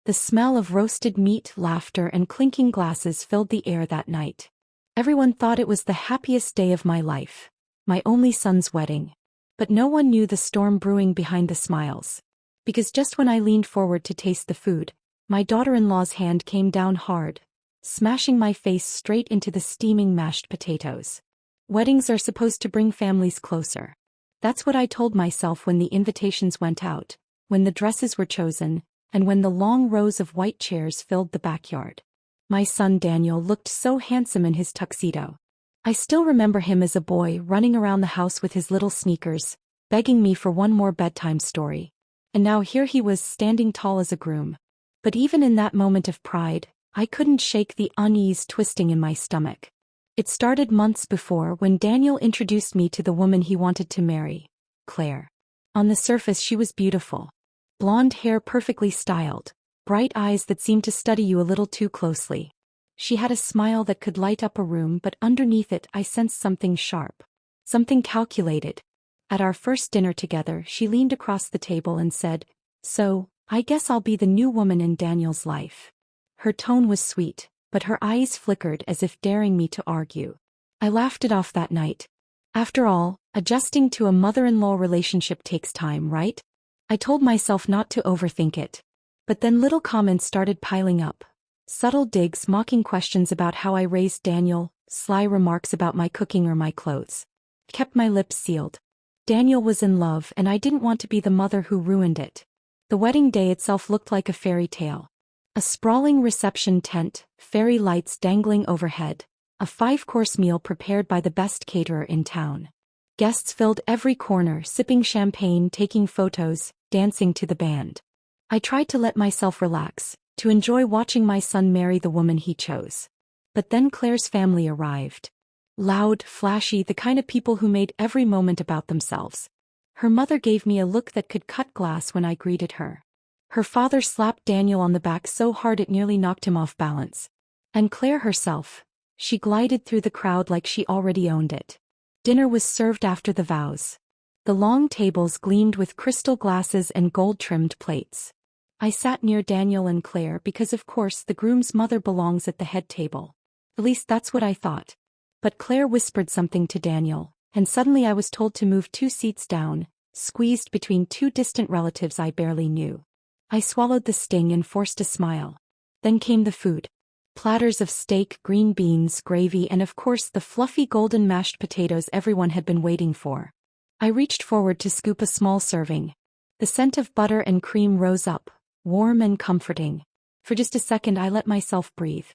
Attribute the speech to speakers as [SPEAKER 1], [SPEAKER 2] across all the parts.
[SPEAKER 1] The smell of roasted meat, laughter, and clinking glasses filled the air that night. Everyone thought it was the happiest day of my life, my only son's wedding. But no one knew the storm brewing behind the smiles. Because just when I leaned forward to taste the food, my daughter-in-law's hand came down hard, smashing my face straight into the steaming mashed potatoes. Weddings are supposed to bring families closer. That's what I told myself when the invitations went out, when the dresses were chosen, and when the long rows of white chairs filled the backyard. My son Daniel looked so handsome in his tuxedo. I still remember him as a boy running around the house with his little sneakers, begging me for one more bedtime story. And now here he was standing tall as a groom. But even in that moment of pride, I couldn't shake the unease twisting in my stomach. It started months before when Daniel introduced me to the woman he wanted to marry, Claire. On the surface she was beautiful. Blonde hair perfectly styled, bright eyes that seemed to study you a little too closely. She had a smile that could light up a room, but underneath it I sensed something sharp, something calculated. At our first dinner together, she leaned across the table and said, "So, I guess I'll be the new woman in Daniel's life." Her tone was sweet, but her eyes flickered as if daring me to argue. I laughed it off that night. After all, adjusting to a mother-in-law relationship takes time, right? I told myself not to overthink it. But then little comments started piling up. Subtle digs, mocking questions about how I raised Daniel, sly remarks about my cooking or my clothes. Kept my lips sealed. Daniel was in love and I didn't want to be the mother who ruined it. The wedding day itself looked like a fairy tale. A sprawling reception tent, fairy lights dangling overhead, a 5-course meal prepared by the best caterer in town. Guests filled every corner, sipping champagne, taking photos, dancing to the band. I tried to let myself relax, to enjoy watching my son marry the woman he chose. But then Claire's family arrived. Loud, flashy, the kind of people who made every moment about themselves. Her mother gave me a look that could cut glass when I greeted her. Her father slapped Daniel on the back so hard it nearly knocked him off balance. And Claire herself, she glided through the crowd like she already owned it. Dinner was served after the vows. The long tables gleamed with crystal glasses and gold-trimmed plates. I sat near Daniel and Claire because of course the groom's mother belongs at the head table. At least that's what I thought. But Claire whispered something to Daniel, and suddenly I was told to move 2 seats down, squeezed between 2 distant relatives I barely knew. I swallowed the sting and forced a smile. Then came the food. Platters of steak, green beans, gravy, and of course the fluffy golden mashed potatoes everyone had been waiting for. I reached forward to scoop a small serving. The scent of butter and cream rose up, warm and comforting. For just a second I let myself breathe.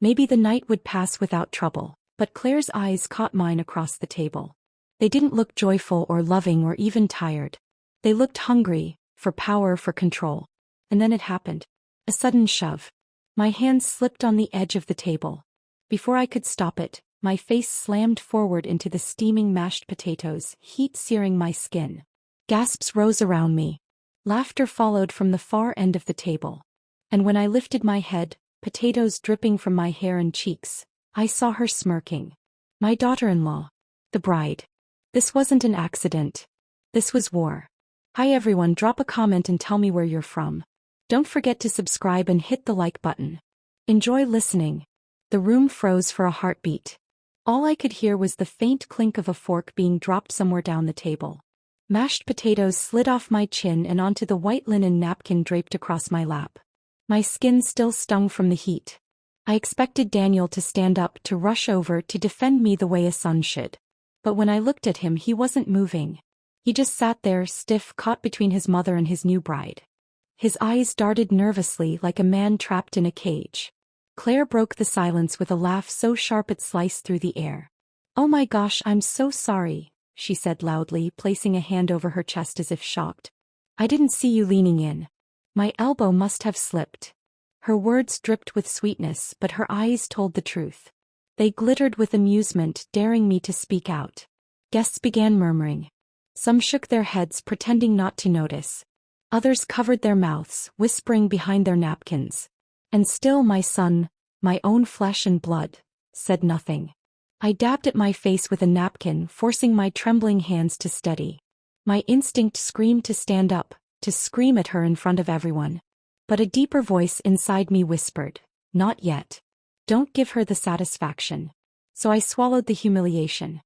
[SPEAKER 1] Maybe the night would pass without trouble, but Claire's eyes caught mine across the table. They didn't look joyful or loving or even tired. They looked hungry, for power, for control. And then it happened. A sudden shove. My hands slipped on the edge of the table. Before I could stop it, my face slammed forward into the steaming mashed potatoes, heat searing my skin. Gasps rose around me. Laughter followed from the far end of the table. And when I lifted my head, potatoes dripping from my hair and cheeks, I saw her smirking. My daughter-in-law. The bride. This wasn't an accident. This was war. Hi everyone, drop a comment and tell me where you're from. Don't forget to subscribe and hit the like button. Enjoy listening. The room froze for a heartbeat. All I could hear was the faint clink of a fork being dropped somewhere down the table. Mashed potatoes slid off my chin and onto the white linen napkin draped across my lap. My skin still stung from the heat. I expected Daniel to stand up, to rush over, to defend me the way a son should. But when I looked at him, he wasn't moving. He just sat there, stiff, caught between his mother and his new bride. His eyes darted nervously like a man trapped in a cage. Claire broke the silence with a laugh so sharp it sliced through the air. "Oh my gosh, I'm so sorry," she said loudly, placing a hand over her chest as if shocked. "I didn't see you leaning in. My elbow must have slipped." Her words dripped with sweetness, but her eyes told the truth. They glittered with amusement, daring me to speak out. Guests began murmuring. Some shook their heads, pretending not to notice. Others covered their mouths, whispering behind their napkins. And still my son, my own flesh and blood, said nothing. I dabbed at my face with a napkin, forcing my trembling hands to steady. My instinct screamed to stand up, to scream at her in front of everyone. But a deeper voice inside me whispered, "Not yet. Don't give her the satisfaction." So I swallowed the humiliation.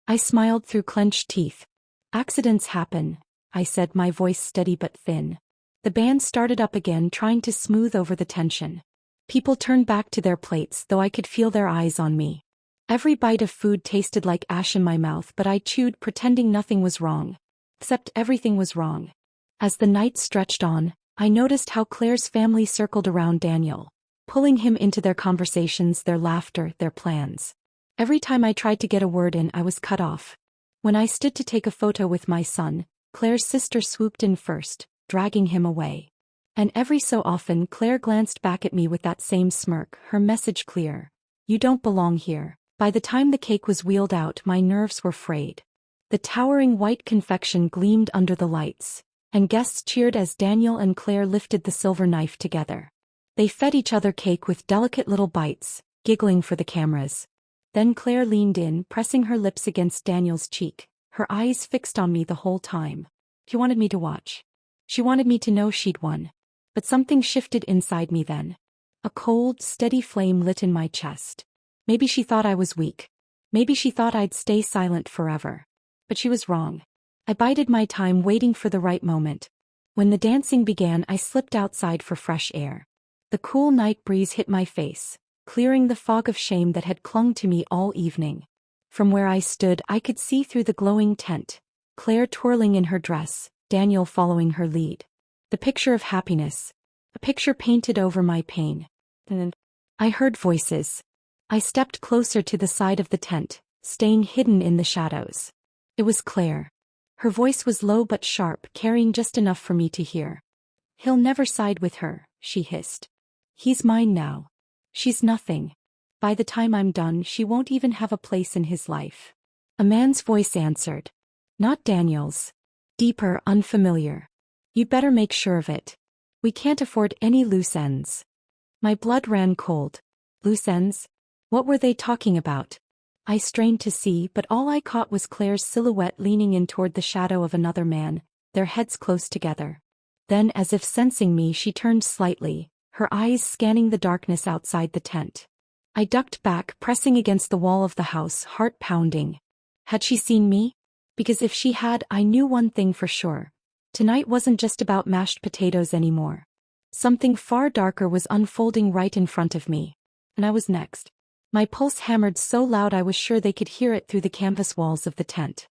[SPEAKER 1] I smiled through clenched teeth. "Accidents happen," I said, my voice steady but thin. The band started up again, trying to smooth over the tension. People turned back to their plates, though I could feel their eyes on me. Every bite of food tasted like ash in my mouth, but I chewed, pretending nothing was wrong. Except everything was wrong. As the night stretched on, I noticed how Claire's family circled around Daniel, pulling him into their conversations, their laughter, their plans. Every time I tried to get a word in, I was cut off. When I stood to take a photo with my son, Claire's sister swooped in first, dragging him away. And every so often Claire glanced back at me with that same smirk, her message clear: "You don't belong here." By the time the cake was wheeled out, my nerves were frayed. The towering white confection gleamed under the lights, and guests cheered as Daniel and Claire lifted the silver knife together. They fed each other cake with delicate little bites, giggling for the cameras. Then Claire leaned in, pressing her lips against Daniel's cheek, her eyes fixed on me the whole time. She wanted me to watch. She wanted me to know she'd won. But something shifted inside me then. A cold, steady flame lit in my chest. Maybe she thought I was weak. Maybe she thought I'd stay silent forever. But she was wrong. I bided my time, waiting for the right moment. When the dancing began, I slipped outside for fresh air. The cool night breeze hit my face, clearing the fog of shame that had clung to me all evening. From where I stood, I could see through the glowing tent, Claire twirling in her dress, Daniel following her lead. The picture of happiness. A picture painted over my pain. And I heard voices. I stepped closer to the side of the tent, staying hidden in the shadows. It was Claire. Her voice was low but sharp, carrying just enough for me to hear. "He'll never side with her," she hissed. "He's mine now. She's nothing. By the time I'm done, she won't even have a place in his life." A man's voice answered. Not Daniel's. Deeper, unfamiliar. "You'd better make sure of it. We can't afford any loose ends." My blood ran cold. Loose ends? What were they talking about? I strained to see, but all I caught was Claire's silhouette leaning in toward the shadow of another man, their heads close together. Then, as if sensing me, she turned slightly, her eyes scanning the darkness outside the tent. I ducked back, pressing against the wall of the house, heart pounding. Had she seen me? Because if she had, I knew one thing for sure. Tonight wasn't just about mashed potatoes anymore. Something far darker was unfolding right in front of me. And I was next. My pulse hammered so loud I was sure they could hear it through the canvas walls of the tent.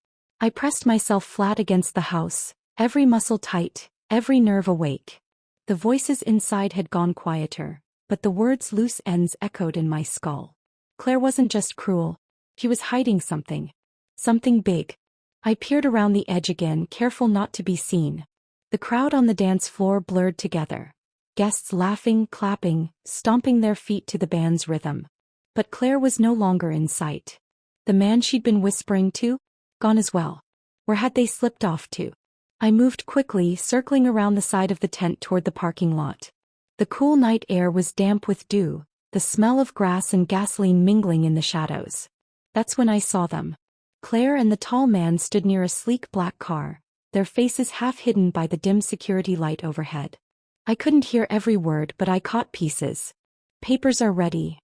[SPEAKER 1] I pressed myself flat against the house, every muscle tight, every nerve awake. The voices inside had gone quieter, but the words "loose ends" echoed in my skull. Claire wasn't just cruel. She was hiding something. Something big. I peered around the edge again, careful not to be seen. The crowd on the dance floor blurred together. Guests laughing, clapping, stomping their feet to the band's rhythm. But Claire was no longer in sight. The man she'd been whispering to? Gone as well. Where had they slipped off to? I moved quickly, circling around the side of the tent toward the parking lot. The cool night air was damp with dew, the smell of grass and gasoline mingling in the shadows. That's when I saw them. Claire and the tall man stood near a sleek black car, their faces half hidden by the dim security light overhead. I couldn't hear every word, but I caught pieces. "Papers are ready.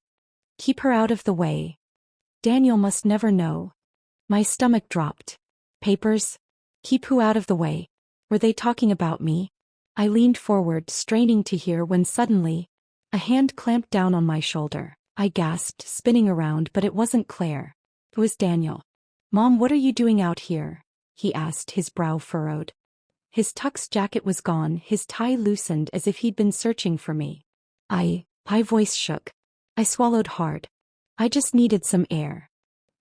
[SPEAKER 1] Keep her out of the way. Daniel must never know." My stomach dropped. Papers? Keep who out of the way? Were they talking about me? I leaned forward, straining to hear, when suddenly, a hand clamped down on my shoulder. I gasped, spinning around, but it wasn't Claire. It was Daniel. "Mom, what are you doing out here?" he asked, his brow furrowed. His tux jacket was gone, his tie loosened as if he'd been searching for me. My voice shook. I swallowed hard. I just needed some air.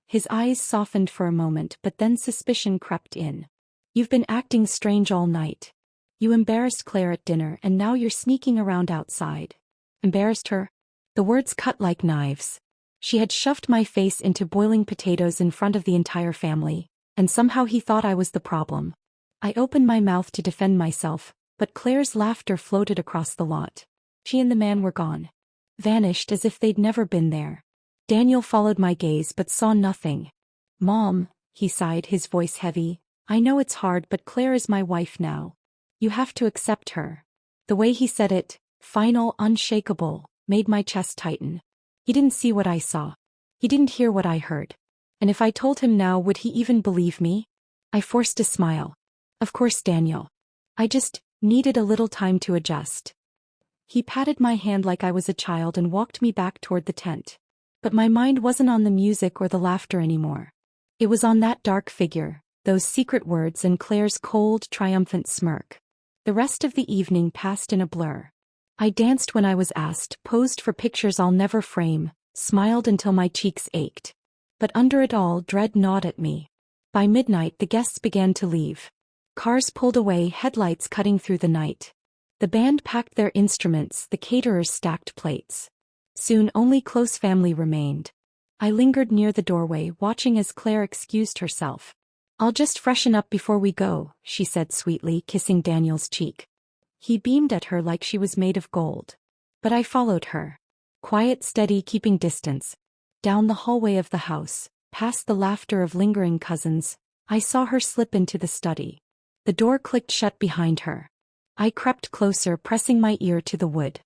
[SPEAKER 1] His eyes softened for a moment, but then suspicion crept in. "You've been acting strange all night. You embarrassed Claire at dinner, and now you're sneaking around outside." Embarrassed her? The words cut like knives. She had shoved my face into boiling potatoes in front of the entire family, and somehow he thought I was the problem. I opened my mouth to defend myself, but Claire's laughter floated across the lot. She and the man were gone. Vanished as if they'd never been there. Daniel followed my gaze but saw nothing. "Mom," he sighed, his voice heavy, "I know it's hard, but Claire is my wife now. You have to accept her." The way he said it, final, unshakable, made my chest tighten. He didn't see what I saw. He didn't hear what I heard. And if I told him now, would he even believe me? I forced a smile. Of course, Daniel. I just needed a little time to adjust. He patted my hand like I was a child and walked me back toward the tent. But my mind wasn't on the music or the laughter anymore. It was on that dark figure, those secret words, and Claire's cold, triumphant smirk. The rest of the evening passed in a blur. I danced when I was asked, posed for pictures I'll never frame, smiled until my cheeks ached. But under it all, dread gnawed at me. By midnight, the guests began to leave. Cars pulled away, headlights cutting through the night. The band packed their instruments, the caterers stacked plates. Soon only close family remained. I lingered near the doorway, watching as Claire excused herself. "I'll just freshen up before we go," she said sweetly, kissing Daniel's cheek. He beamed at her like she was made of gold. But I followed her. Quiet, steady, keeping distance. Down the hallway of the house, past the laughter of lingering cousins, I saw her slip into the study. The door clicked shut behind her. I crept closer, pressing my ear to the wood.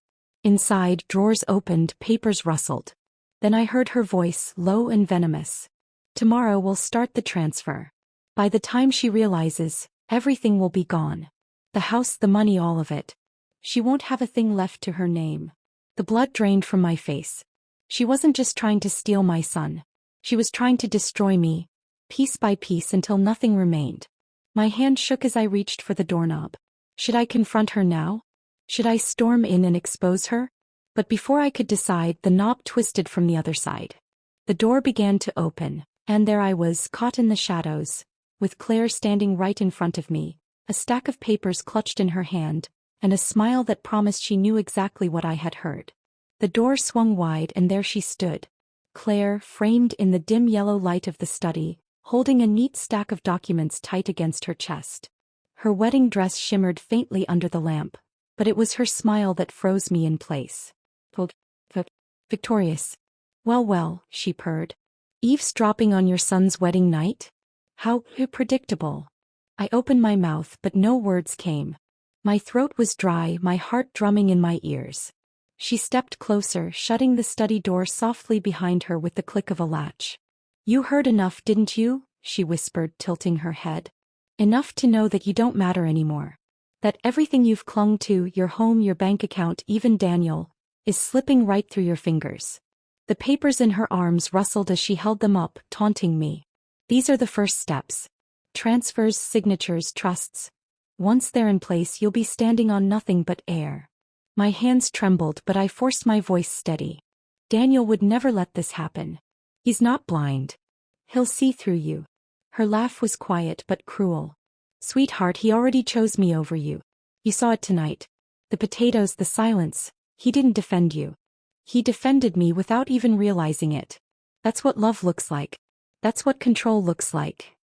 [SPEAKER 1] Inside, drawers opened, papers rustled. Then I heard her voice, low and venomous. "Tomorrow we'll start the transfer. By the time she realizes, everything will be gone. The house, the money, all of it. She won't have a thing left to her name." The blood drained from my face. She wasn't just trying to steal my son. She was trying to destroy me, piece by piece, until nothing remained. My hand shook as I reached for the doorknob. Should I confront her now? Should I storm in and expose her? But before I could decide, the knob twisted from the other side. The door began to open, and there I was, caught in the shadows, with Claire standing right in front of me, a stack of papers clutched in her hand, and a smile that promised she knew exactly what I had heard. The door swung wide, and there she stood. Claire, framed in the dim yellow light of the study, holding a neat stack of documents tight against her chest. Her wedding dress shimmered faintly under the lamp, but it was her smile that froze me in place. Victorious. "Well, well," she purred. "Eavesdropping on your son's wedding night? How predictable." I opened my mouth, but no words came. My throat was dry, my heart drumming in my ears. She stepped closer, shutting the study door softly behind her with the click of a latch. "You heard enough, didn't you?" she whispered, tilting her head. "Enough to know that you don't matter anymore. That everything you've clung to, your home, your bank account, even Daniel, is slipping right through your fingers." The papers in her arms rustled as she held them up, taunting me. "These are the first steps. Transfers, signatures, trusts. Once they're in place, you'll be standing on nothing but air." My hands trembled, but I forced my voice steady. "Daniel would never let this happen. He's not blind. He'll see through you." Her laugh was quiet but cruel. "Sweetheart, he already chose me over you. You saw it tonight. The potatoes, the silence. He didn't defend you. He defended me without even realizing it. That's what love looks like. That's what control looks like."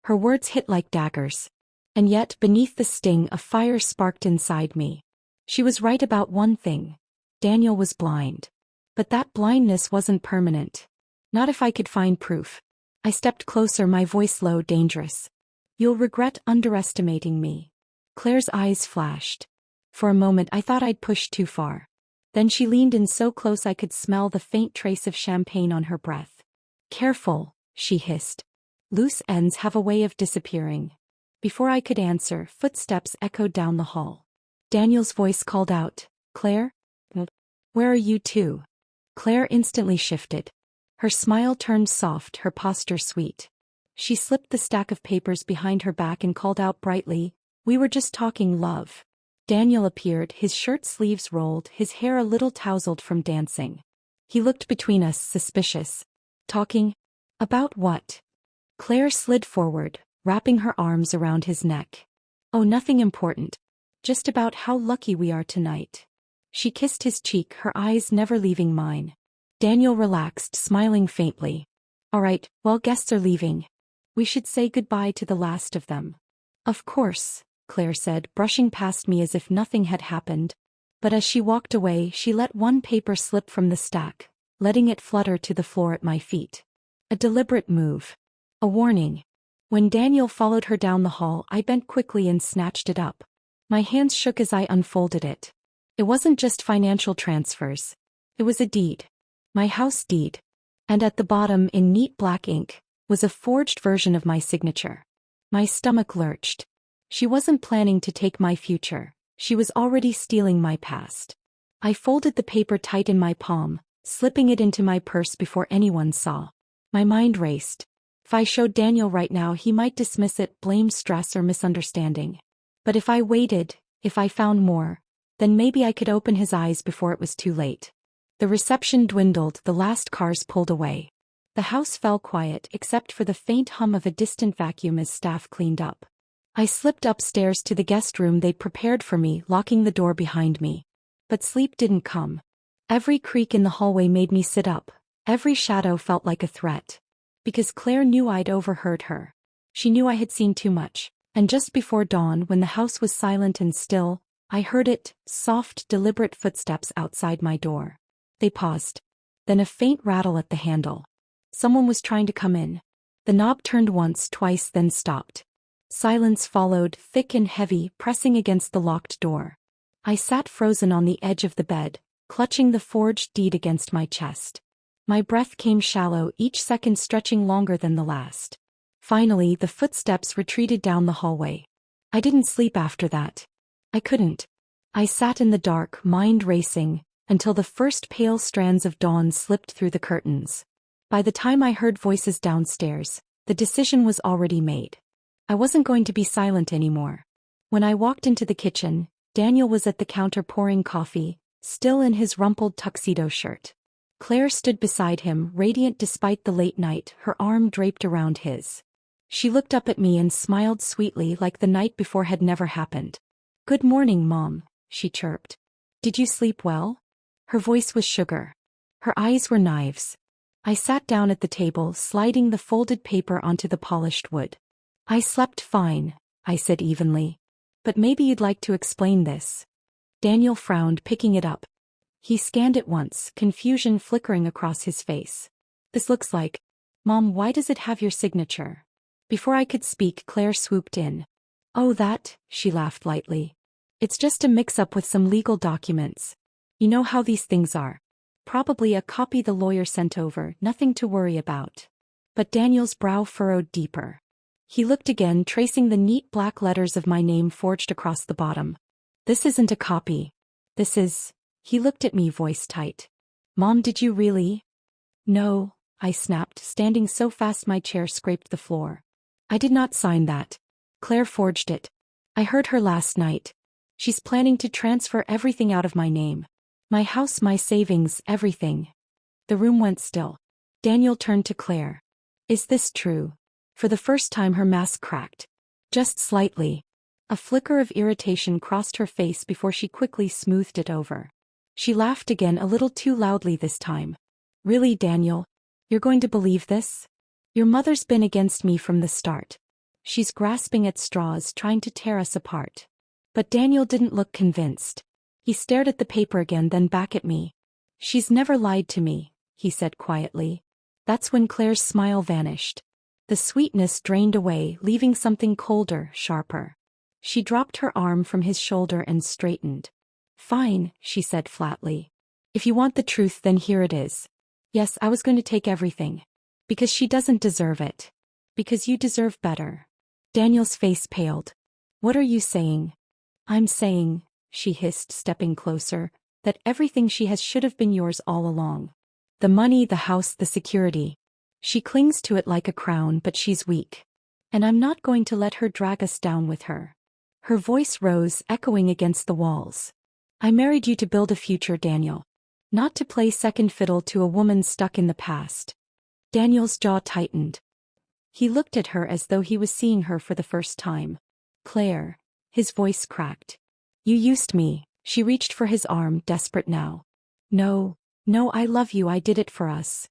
[SPEAKER 1] Her words hit like daggers. And yet, beneath the sting, a fire sparked inside me. She was right about one thing. Daniel was blind. But that blindness wasn't permanent. Not if I could find proof. I stepped closer, my voice low, dangerous. "You'll regret underestimating me." Claire's eyes flashed. For a moment I thought I'd pushed too far. Then she leaned in so close I could smell the faint trace of champagne on her breath. "Careful," she hissed. "Loose ends have a way of disappearing." Before I could answer, footsteps echoed down the hall. Daniel's voice called out, "Claire? Where are you two?" Claire instantly shifted. Her smile turned soft, her posture sweet. She slipped the stack of papers behind her back and called out brightly, "We were just talking love." Daniel appeared, his shirt sleeves rolled, his hair a little tousled from dancing. He looked between us, suspicious. "Talking? About what?" Claire slid forward, wrapping her arms around his neck. "Oh, nothing important. Just about how lucky we are tonight." She kissed his cheek, her eyes never leaving mine. Daniel relaxed, smiling faintly. "All right, well, guests are leaving. We should say goodbye to the last of them." "Of course," Claire said, brushing past me as if nothing had happened. But as she walked away, she let one paper slip from the stack, letting it flutter to the floor at my feet. A deliberate move. A warning. When Daniel followed her down the hall, I bent quickly and snatched it up. My hands shook as I unfolded it. It wasn't just financial transfers. It was a deed. My house deed. And at the bottom, in neat black ink, was a forged version of my signature. My stomach lurched. She wasn't planning to take my future. She was already stealing my past. I folded the paper tight in my palm, slipping it into my purse before anyone saw. My mind raced. If I showed Daniel right now, he might dismiss it, blame stress or misunderstanding. But if I waited, if I found more, then maybe I could open his eyes before it was too late. The reception dwindled, the last cars pulled away. The house fell quiet except for the faint hum of a distant vacuum as staff cleaned up. I slipped upstairs to the guest room they'd prepared for me, locking the door behind me. But sleep didn't come. Every creak in the hallway made me sit up. Every shadow felt like a threat. Because Claire knew I'd overheard her. She knew I had seen too much. And just before dawn, when the house was silent and still, I heard it, soft, deliberate footsteps outside my door. They paused. Then a faint rattle at the handle. Someone was trying to come in. The knob turned once, twice, then stopped. Silence followed, thick and heavy, pressing against the locked door. I sat frozen on the edge of the bed, clutching the forged deed against my chest. My breath came shallow, each second stretching longer than the last. Finally, the footsteps retreated down the hallway. I didn't sleep after that. I couldn't. I sat in the dark, mind racing, until the first pale strands of dawn slipped through the curtains. By the time I heard voices downstairs, the decision was already made. I wasn't going to be silent anymore. When I walked into the kitchen, Daniel was at the counter pouring coffee, still in his rumpled tuxedo shirt. Claire stood beside him, radiant despite the late night, her arm draped around his. She looked up at me and smiled sweetly like the night before had never happened. "Good morning, Mom," she chirped. "Did you sleep well?" Her voice was sugar. Her eyes were knives. I sat down at the table, sliding the folded paper onto the polished wood. "I slept fine," I said evenly. "But maybe you'd like to explain this." Daniel frowned, picking it up. He scanned it once, confusion flickering across his face. "This looks like... Mom, why does it have your signature?" Before I could speak, Claire swooped in. "Oh, that," she laughed lightly. "It's just a mix-up with some legal documents. You know how these things are. Probably a copy the lawyer sent over, nothing to worry about." But Daniel's brow furrowed deeper. He looked again, tracing the neat black letters of my name forged across the bottom. "This isn't a copy. This is..." He looked at me, voice tight. "Mom, did you really?" "No," I snapped, standing so fast my chair scraped the floor. "I did not sign that. Claire forged it. I heard her last night. She's planning to transfer everything out of my name. My house, my savings, everything." The room went still. Daniel turned to Claire. "Is this true?" For the first time her mask cracked. Just slightly. A flicker of irritation crossed her face before she quickly smoothed it over. She laughed again, a little too loudly this time. "Really, Daniel? You're going to believe this? Your mother's been against me from the start. She's grasping at straws, trying to tear us apart." But Daniel didn't look convinced. He stared at the paper again, then back at me. "She's never lied to me," he said quietly. That's when Claire's smile vanished. The sweetness drained away, leaving something colder, sharper. She dropped her arm from his shoulder and straightened. "Fine," she said flatly. "If you want the truth, then here it is. Yes, I was going to take everything. Because she doesn't deserve it. Because you deserve better." Daniel's face paled. "What are you saying?" "I'm saying," she hissed, stepping closer, "that everything she has should have been yours all along. The money, the house, the security. She clings to it like a crown, but she's weak. And I'm not going to let her drag us down with her." Her voice rose, echoing against the walls. "I married you to build a future, Daniel. Not to play second fiddle to a woman stuck in the past." Daniel's jaw tightened. He looked at her as though he was seeing her for the first time. "Claire." His voice cracked. "You used me." She reached for his arm, desperate now. "No, no, I love you, I did it for us."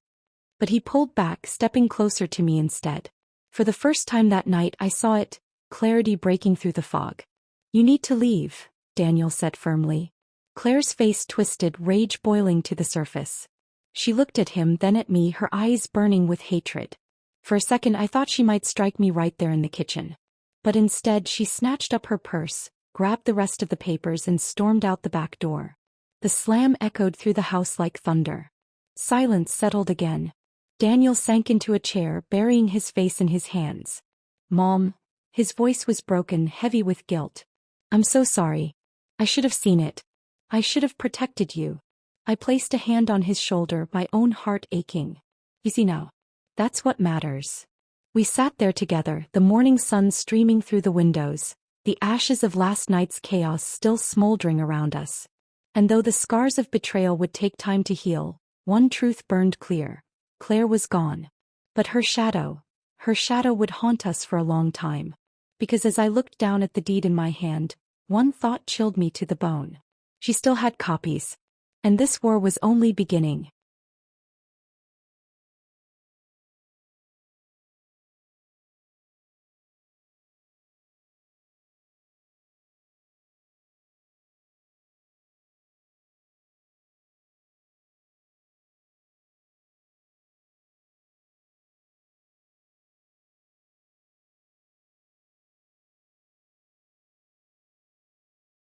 [SPEAKER 1] But he pulled back, stepping closer to me instead. For the first time that night I saw it, clarity breaking through the fog. "You need to leave," Daniel said firmly. Claire's face twisted, rage boiling to the surface. She looked at him, then at me, her eyes burning with hatred. For a second I thought she might strike me right there in the kitchen. But instead she snatched up her purse, grabbed the rest of the papers and stormed out the back door. The slam echoed through the house like thunder. Silence settled again. Daniel sank into a chair, burying his face in his hands. "Mom," his voice was broken, heavy with guilt. "I'm so sorry. I should have seen it. I should have protected you." I placed a hand on his shoulder, my own heart aching. "Easy now. That's what matters." We sat there together, the morning sun streaming through the windows, the ashes of last night's chaos still smoldering around us. And though the scars of betrayal would take time to heal, one truth burned clear. Claire was gone. But her shadow would haunt us for a long time. Because as I looked down at the deed in my hand, one thought chilled me to the bone. She still had copies. And this war was only beginning.